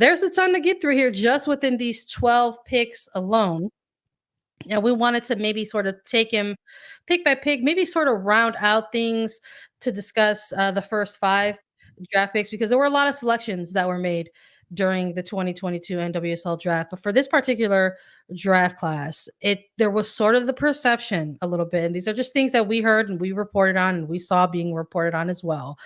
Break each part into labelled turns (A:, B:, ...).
A: there's a ton to get through here just within these 12 picks alone. And we wanted to maybe sort of take him pick by pick, maybe sort of round out things to discuss the first five draft picks because there were a lot of selections that were made during the 2022 NWSL draft. But for this particular draft class, there was sort of the perception a little bit, and these are just things that we heard and we reported on and we saw being reported on as well,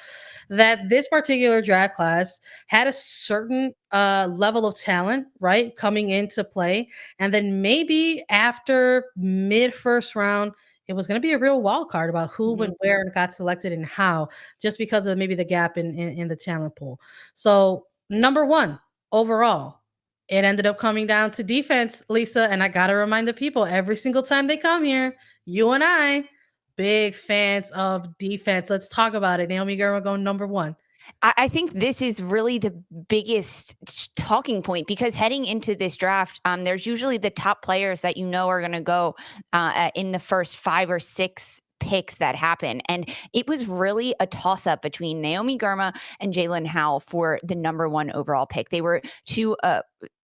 A: that this particular draft class had a certain level of talent, right, coming into play. And then maybe after mid first round, it was going to be a real wild card about who went where and got selected and how, just because of maybe the gap in the talent pool. So, number one overall, it ended up coming down to defense, Lisa. And I got to remind the people every single time they come here, you and I, big fans of defense. Let's talk about it. Naomi Girma going number one.
B: I think this is really the biggest talking point because heading into this draft, there's usually the top players that you know are going to go in the first 5 or 6 picks that happen. And it was really a toss-up between Naomi Girma and Jalen Howe for the number 1 overall pick. They were two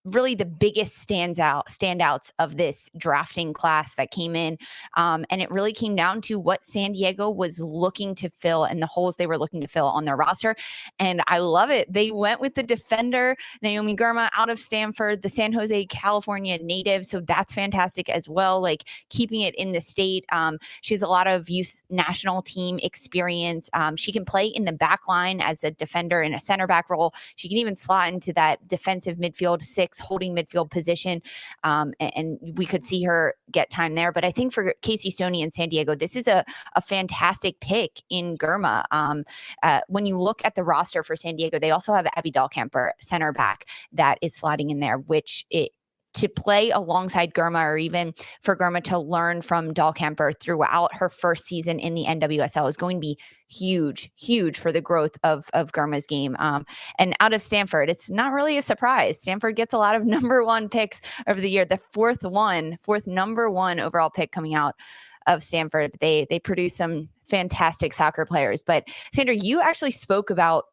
B: really the biggest standouts of this drafting class that came in. And it really came down to what San Diego was looking to fill and the holes they were looking to fill on their roster. And I love it. They went with the defender, Naomi Girma, out of Stanford, the San Jose, California native. So that's fantastic as well. Like keeping it in the state. She has a lot of youth national team experience. She can play in the back line as a defender in a center back role. She can even slot into that defensive midfield 6 holding midfield position. And we could see her get time there. But I think for Casey Stoney in San Diego, this is a fantastic pick in Girma. When you look at the roster for San Diego, they also have Abby Dalcamper, center back, that is slotting in there, to play alongside Girma, or even for Girma to learn from Dalcamper throughout her first season in the NWSL, is going to be huge for the growth of Girma's game. And out of Stanford, it's not really a surprise. Stanford gets a lot of number 1 picks over the year. The fourth number 1 overall pick coming out of Stanford. They produce some fantastic soccer players. But Sandra, you actually spoke about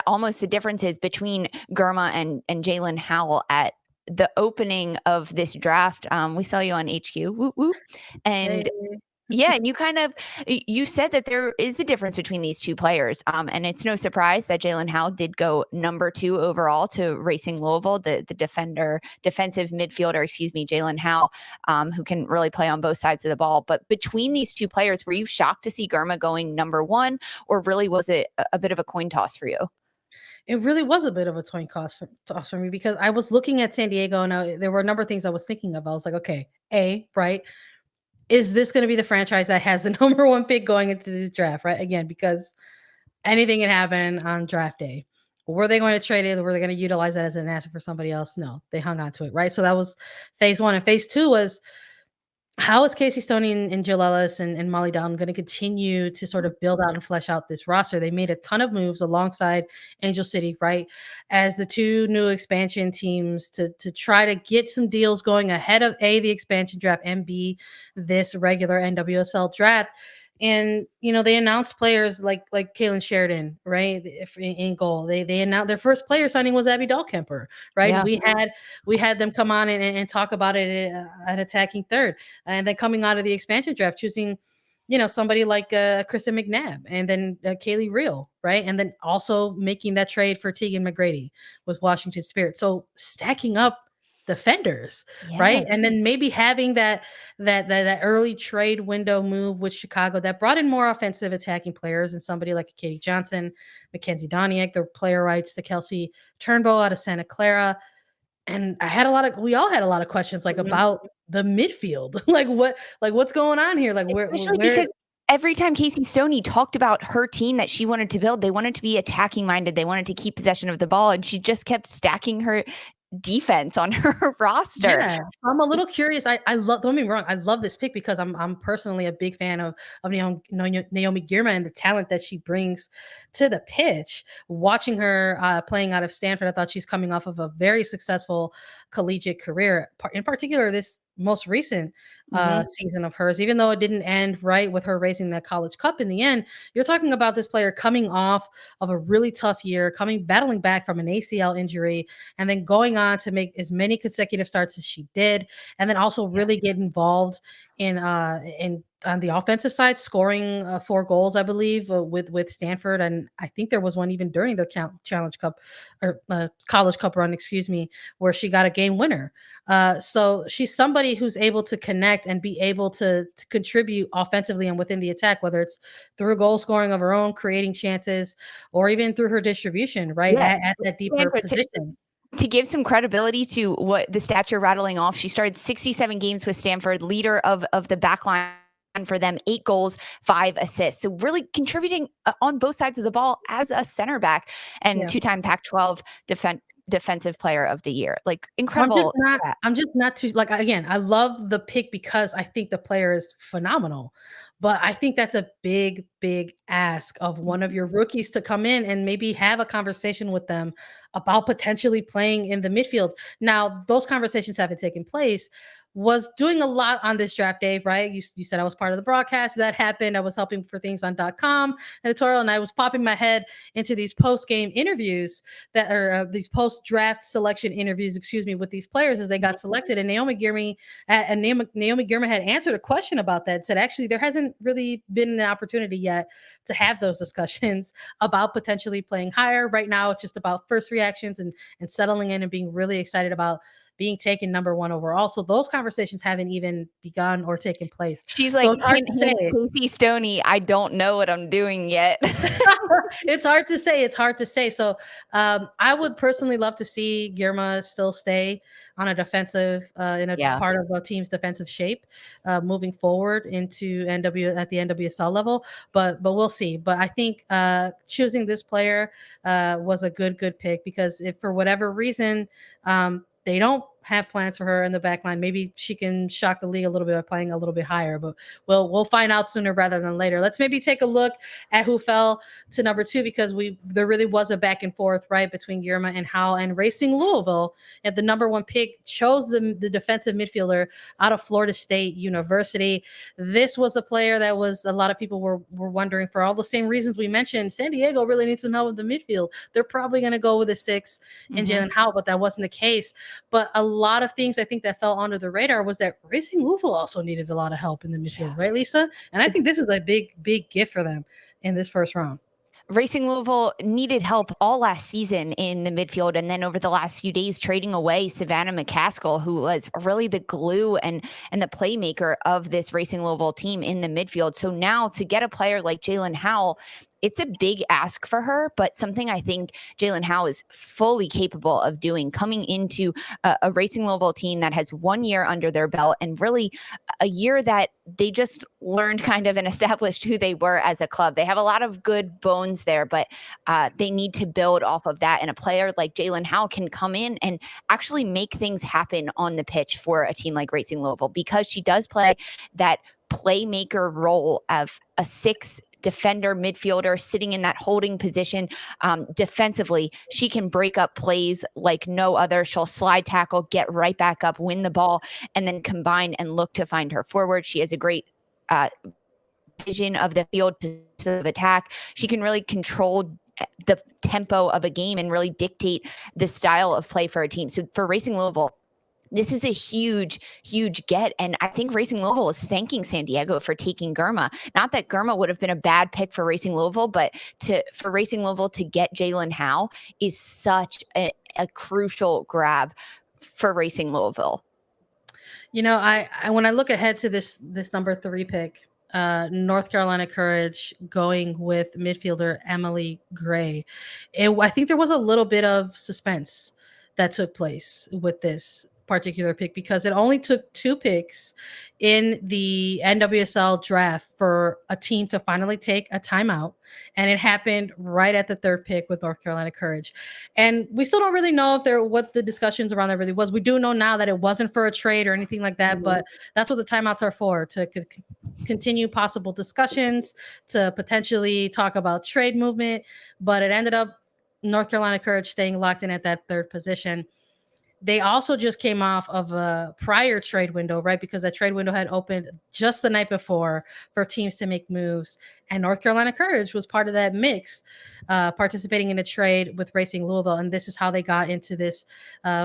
B: almost the differences between Girma and Jaelin Howell at the opening of this draft. We saw you on HQ, whoop, whoop. And yeah, and you said that there is a difference between these two players. And it's no surprise that Jaelin Howe did go number 2 overall to Racing Louisville, the defensive midfielder, Jaelin Howe, who can really play on both sides of the ball. But between these two players, were you shocked to see Girma going number 1, or really was it a bit of a coin toss for you?
A: It really was a bit of a coin toss for me because I was looking at San Diego and there were a number of things I was thinking of. I was like, okay, right? Is this going to be the franchise that has the number 1 pick going into this draft, right? Again, because anything can happen on draft day. Were they going to trade it? Were they going to utilize that as an asset for somebody else? No, they hung on to it, right? So that was phase 1. And phase 2 was, how is Casey Stoney and Jill Ellis and Molly Dowden going to continue to sort of build out and flesh out this roster? They made a ton of moves alongside Angel City, right, as the 2 new expansion teams to try to get some deals going ahead of A, the expansion draft, and B, this regular NWSL draft. And, they announced players like Kaylin Sheridan, right, in goal. They announced their first player signing was Abby Dalcamper, right? Yeah. We had them come on and talk about it at attacking third. And then coming out of the expansion draft, choosing, somebody like Kristen McNabb and then Kaylee Real, right? And then also making that trade for Tegan McGrady with Washington Spirit. So stacking up defenders, right? And then maybe having that early trade window move with Chicago that brought in more offensive attacking players and somebody like Katie Johnson, Mackenzie Doniak, the player rights to Kelsey Turnbull out of Santa Clara. And we all had a lot of questions about the midfield. What's going on here?
B: Especially because every time Casey Stoney talked about her team that she wanted to build, they wanted to be attacking minded. They wanted to keep possession of the ball, and she just kept stacking her defense on her roster.
A: Yeah, I'm a little curious. I love, don't get me wrong, I love this pick because I'm personally a big fan of Naomi Girma and the talent that she brings to the pitch. Watching her playing out of Stanford, I thought she's coming off of a very successful collegiate career. In particular, this most recent
B: Mhm.
A: season of hers, even though it didn't end right with her raising that college cup in the end. You're talking about this player coming off of a really tough year, battling back from an ACL injury, and then going on to make as many consecutive starts as she did, and then also
B: Yeah.
A: really get involved in on the offensive side, scoring 4 goals, I believe, with Stanford, and I think there was one even during the Challenge Cup or College Cup run, excuse me, where she got a game winner. So she's somebody who's able to connect and be able to contribute offensively and within the attack, whether it's through goal scoring of her own, creating chances, or even through her distribution, right
B: Yeah.
A: at that deeper
B: Sandra,
A: position.
B: to give some credibility to what the stats you're rattling off, she started 67 games with Stanford, leader of the back line for them, 8 goals, 5 assists. So really contributing on both sides of the ball as a center back and
A: Yeah.
B: two-time Pac-12 defensive player of the year. Like
A: Well,
B: incredible
A: I'm
B: stats.
A: just not too like again, I love the pick because I think the player is phenomenal. But I think that's a big, big ask of one of your rookies to come in and maybe have a conversation with them about potentially playing in the midfield. Now, those conversations haven't taken place. Was doing a lot on this draft day, right? You said I was part of the broadcast. That happened. I was helping for things on .com editorial, and I was popping my head into these post-game interviews that are these post-draft selection interviews, excuse me, with these players as they got selected. And Naomi Girma had answered a question about that. Said actually there hasn't really been an opportunity yet to have those discussions about potentially playing higher. Right now, it's just about first reactions and settling in and being really excited about being taken number 1 overall. So those conversations haven't even begun or taken place.
B: She's
A: So
B: like,
A: it's hard
B: hint,
A: to
B: hint,
A: say.
B: Casey Stoney, I don't know what I'm doing yet.
A: It's hard to say. It's hard to say. So I would personally love to see Girma still stay on a defensive, in a
B: Yeah.
A: part of a team's defensive shape, moving forward into at the NWSL level. But we'll see. But I think choosing this player was a good pick because if for whatever reason they don't have plans for her in the back line, maybe she can shock the league a little bit by playing a little bit higher. But we'll find out sooner rather than later. Let's maybe take a look at who fell to number 2 because there really was a back and forth right between Girma and Howell, and Racing Louisville at the number 1 pick chose the defensive midfielder out of Florida State University. This was a player that was a lot of people were wondering for all the same reasons we mentioned. San Diego really needs some help with the midfield. They're probably going to go with a 6 in
B: Mhm.
A: Jaelin Howell, but that wasn't the case. But a lot of things I think that fell under the radar was that Racing Louisville also needed a lot of help in the midfield,
B: Yeah.
A: right, Lisa? And I think this is a big gift for them in this first round.
B: Racing Louisville needed help all last season in the midfield, and then over the last few days, trading away Savannah McCaskill, who was really the glue and the playmaker of this Racing Louisville team in the midfield. So now to get a player like Jalen Howell, it's a big ask for her, but something I think Jalen Howe is fully capable of doing, coming into a Racing Louisville team that has 1 year under their belt and really a year that they just learned kind of and established who they were as a club. They have a lot of good bones there, but they need to build off of that. And a player like Jalen Howe can come in and actually make things happen on the pitch for a team like Racing Louisville because she does play that playmaker role of a 6 defender midfielder sitting in that holding position. Defensively, she can break up plays like no other. She'll slide tackle, get right back up, win the ball, and then combine and look to find her forward. She has a great vision of the field of attack. She can really control the tempo of a game and really dictate the style of play for a team. So for Racing Louisville, this is a huge get. And I think Racing Louisville is thanking San Diego for taking Girma. Not that Girma would have been a bad pick for Racing Louisville, but for Racing Louisville to get Jalen Howe is such a crucial grab for Racing Louisville.
A: I when I look ahead to this number 3 pick, North Carolina Courage going with midfielder Emily Gray. I think there was a little bit of suspense that took place with this particular pick because it only took 2 picks in the NWSL draft for a team to finally take a timeout. And it happened right at the 3rd pick with North Carolina Courage. And we still don't really know what the discussions around that really was. We do know now that it wasn't for a trade or anything like that, but that's what the timeouts are for, to continue possible discussions, to potentially talk about trade movement. But it ended up North Carolina Courage staying locked in at that 3rd position. they also just came off of a prior trade window, right? Because that trade window had opened just the night before for teams to make moves. And North Carolina Courage was part of that mix, participating in a trade with Racing Louisville. And this is how they got into this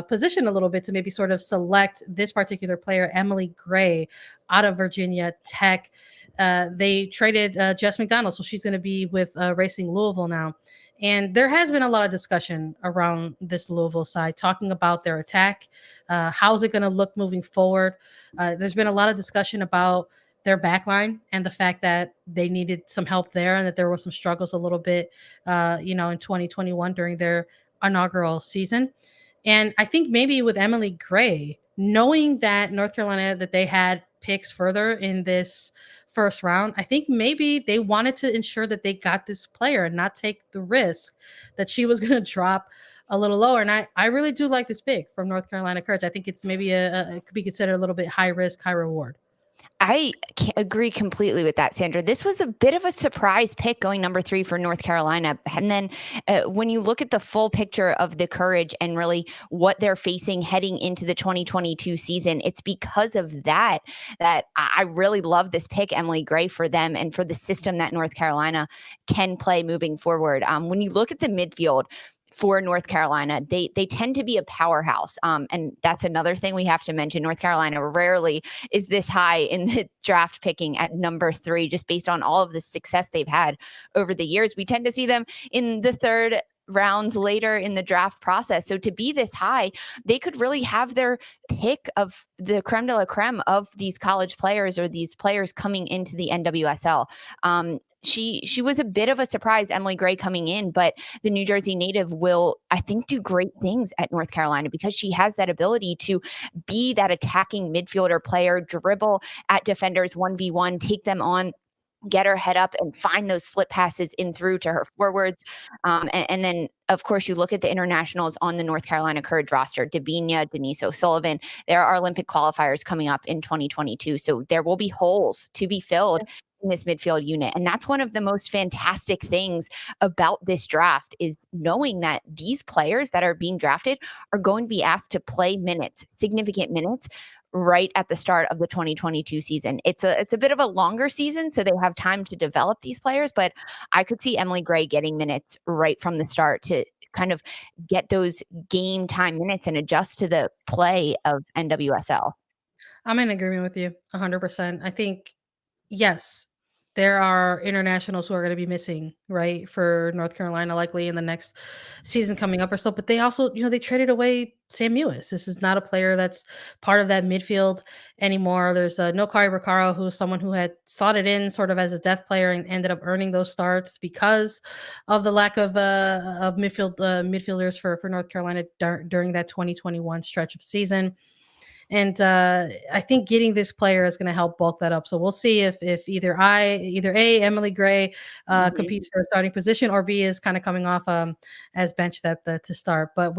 A: position a little bit to maybe sort of select this particular player, Emily Gray, out of Virginia Tech. They traded Jess McDonald, so she's going to be with Racing Louisville now. And there has been a lot of discussion around this Louisville side, talking about their attack. How's it going to look moving forward? There's been a lot of discussion about their backline and the fact that they needed some help there and that there were some struggles a little bit, in 2021 during their inaugural season. And I think maybe with Emily Gray, knowing that North Carolina, that they had picks further in this first round, I think maybe they wanted to ensure that they got this player and not take the risk that she was going to drop a little lower. And I really do like this pick from North Carolina Courage. I think it's maybe it could be considered a little bit high risk, high reward.
B: I agree completely with that, Sandra. This was a bit of a surprise pick going number 3 for North Carolina. And then when you look at the full picture of the Courage and really what they're facing heading into the 2022 season, it's because of that I really love this pick, Emily Gray, for them and for the system that North Carolina can play moving forward. When you look at the midfield for North Carolina, they tend to be a powerhouse. And that's another thing we have to mention. North Carolina rarely is this high in the draft picking at number 3, just based on all of the success they've had over the years. We tend to see them in the third rounds later in the draft process. So to be this high, they could really have their pick of the creme de la creme of these college players or these players coming into the NWSL. She was a bit of a surprise, Emily Gray, coming in, but the New Jersey native will, I think, do great things at North Carolina because she has that ability to be that attacking midfielder player, dribble at defenders 1v1, take them on, get her head up and find those slip passes in through to her forwards. And then, of course, you look at the internationals on the North Carolina Courage roster, Dabinia, Denise O'Sullivan. There are Olympic qualifiers coming up in 2022. So there will be holes to be filled in this midfield unit. And that's one of the most fantastic things about this draft, is knowing that these players that are being drafted are going to be asked to play minutes, significant minutes, right at the start of the 2022 season. It's a bit of a longer season, so they have time to develop these players, but I could see Emily Gray getting minutes right from the start to kind of get those game time minutes and adjust to the play of NWSL.
A: I'm in agreement with you 100%. I think, yes, there are internationals who are going to be missing, right, for North Carolina, likely in the next season coming up or so. But they also, they traded away Sam Mewis. This is not a player that's part of that midfield anymore. There's Nokari Recaro, who's someone who had slotted in sort of as a depth player and ended up earning those starts because of the lack of midfielders for North Carolina during that 2021 stretch of season. And I think getting this player is going to help bulk that up. So we'll see if either A, Emily Gray competes for a starting position, or B, is kind of coming off as bench to start. But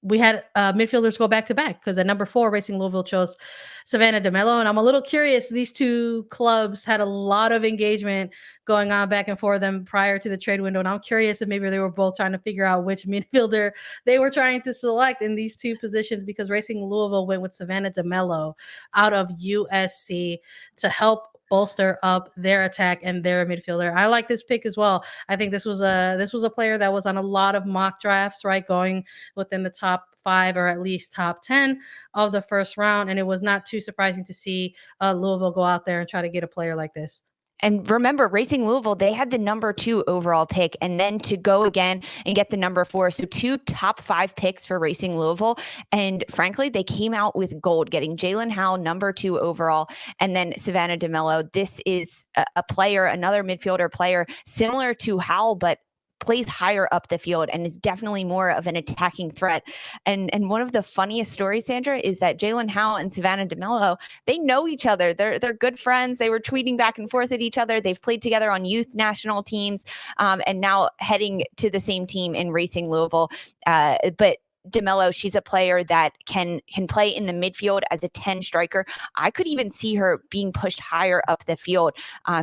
A: we had midfielders go back to back, because at number 4, Racing Louisville chose Savannah De Melo. And I'm a little curious. These two clubs had a lot of engagement going on back and forth them prior to the trade window. And I'm curious if maybe they were both trying to figure out which midfielder they were trying to select in these two positions, because Racing Louisville went with Savannah De Melo out of USC to help bolster up their attack and their midfielder. I like this pick as well. I think this was a player that was on a lot of mock drafts, right, going within the top 5 or at least top 10 of the first round, and it was not too surprising to see Louisville go out there and try to get a player like this.
B: And remember, Racing Louisville, they had the number 2 overall pick, and then to go again and get the number 4. So 2 top 5 picks for Racing Louisville. And frankly, they came out with gold, getting Jaelin Howell, number 2 overall, and then Savannah De Melo. This is a player, another midfielder player, similar to Howell, but plays higher up the field and is definitely more of an attacking threat. And one of the funniest stories, Sandra, is that Jalen Howe and Savannah Demelo, they know each other. They're good friends. They were tweeting back and forth at each other. They've played together on youth national teams, and now heading to the same team in Racing Louisville. But DeMelo, she's a player that can play in the midfield as a 10 striker. I could even see her being pushed higher up the field.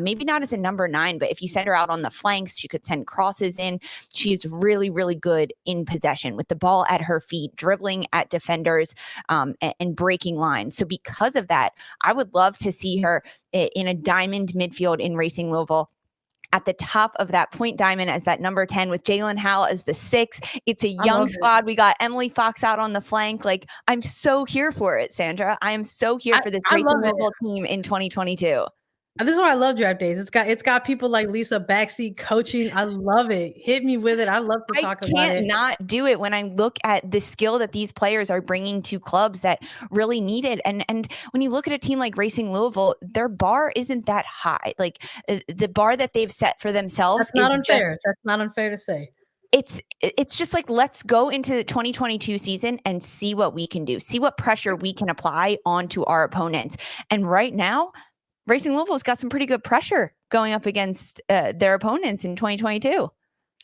B: Maybe not as a number 9, but if you send her out on the flanks, she could send crosses in. She's really, really good in possession with the ball at her feet, dribbling at defenders, and breaking lines. So because of that, I would love to see her in a diamond midfield in Racing Louisville, at the top of that point diamond as that number 10 with Jaelin Howell as the 6. It's a young squad. We got Emily Fox out on the flank. Like, I'm so here for it, Sandra. I am so here for this Racing Louisville team in 2022.
A: And this is why I love draft days. It's got people like Lisa backseat coaching. I love it. Hit me with it. I love to talk about it.
B: I can't not do it when I look at the skill that these players are bringing to clubs that really need it. And when you look at a team like Racing Louisville, their bar isn't that high. Like, the bar that they've set for themselves.
A: That's not unfair. That's not unfair to say.
B: It's just like, let's go into the 2022 season and see what we can do. See what pressure we can apply onto our opponents. And right now, Racing Louisville's got some pretty good pressure going up against their opponents in 2022.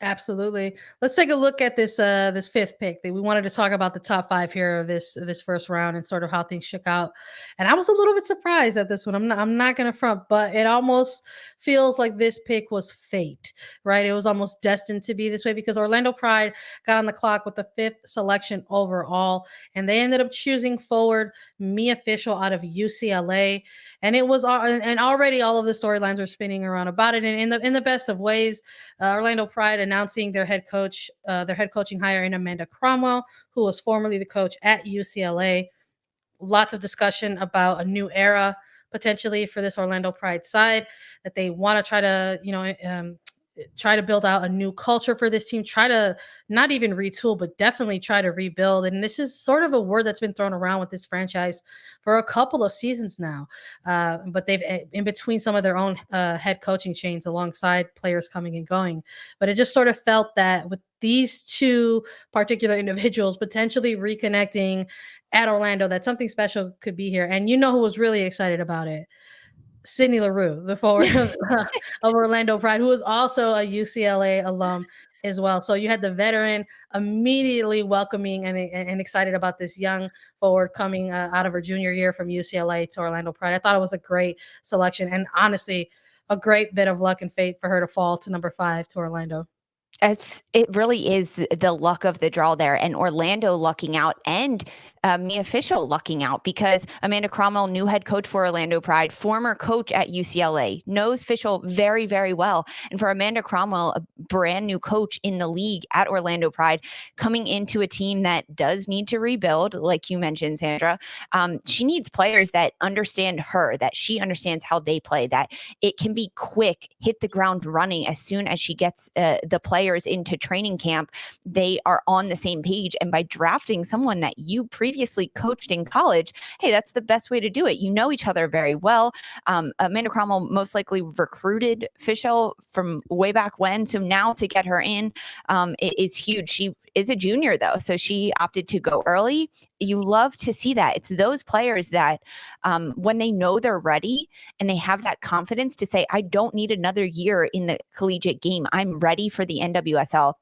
A: Absolutely. Let's take a look at this this 5th pick. We wanted to talk about the top 5 here of this first round and sort of how things shook out. And I was a little bit surprised at this one. I'm not going to front, but it almost feels like this pick was fate, right? It was almost destined to be this way because Orlando Pride got on the clock with the 5th selection overall, and they ended up choosing forward Mia Fischel out of UCLA. And it was and already all of the storylines were spinning around about it. And in the best of ways, Orlando Pride announcing their head coaching hire in Amanda Cromwell, who was formerly the coach at UCLA. Lots of discussion about a new era potentially for this Orlando Pride side, that they want to try to build out a new culture for this team, try to not even retool, but definitely try to rebuild. And this is sort of a word that's been thrown around with this franchise for a couple of seasons now. But they've, in between some of their own head coaching chains, alongside players coming and going. But it just sort of felt that with these 2 particular individuals potentially reconnecting at Orlando, that something special could be here. And you know who was really excited about it? Sydney LaRue, the forward of Orlando Pride, who is also a UCLA alum as well. So you had the veteran immediately welcoming and excited about this young forward coming out of her junior year from UCLA to Orlando Pride. I thought it was a great selection, and honestly, a great bit of luck and fate for her to fall to number 5 to Orlando.
B: It really is the luck of the draw there, and Orlando lucking out, and Mia Fischel lucking out, because Amanda Cromwell, new head coach for Orlando Pride, former coach at UCLA, knows Fischel very, very well. And for Amanda Cromwell, a brand new coach in the league at Orlando Pride, coming into a team that does need to rebuild, like you mentioned, Sandra, she needs players that understand her, that she understands how they play, that it can be quick, hit the ground running as soon as she gets the players into training camp. They are on the same page. And by drafting someone that you previously coached in college, hey, that's the best way to do it. You know each other very well. Amanda Cromwell most likely recruited Fischel from way back when. So now to get her in it is huge. She is a junior though, so she opted to go early. You love to see that. It's those players that when they know they're ready and they have that confidence to say, I don't need another year in the collegiate game. I'm ready for the NWSL.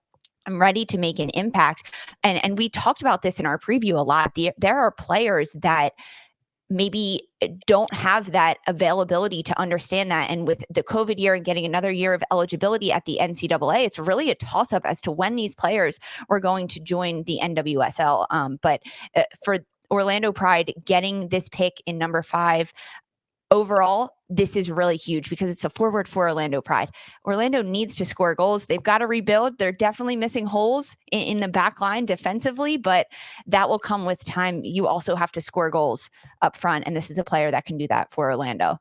B: I'm ready to make an impact. And we talked about this in our preview a lot. There are players that maybe don't have that availability to understand that. And with the COVID year and getting another year of eligibility at the NCAA, it's really a toss-up as to when these players were going to join the NWSL. But for Orlando Pride getting this pick in number 5, overall, this is really huge because it's a forward for Orlando Pride. Orlando needs to score goals. They've got to rebuild. They're definitely missing holes in the back line defensively, but that will come with time. You also have to score goals up front, and this is a player that can do that for Orlando.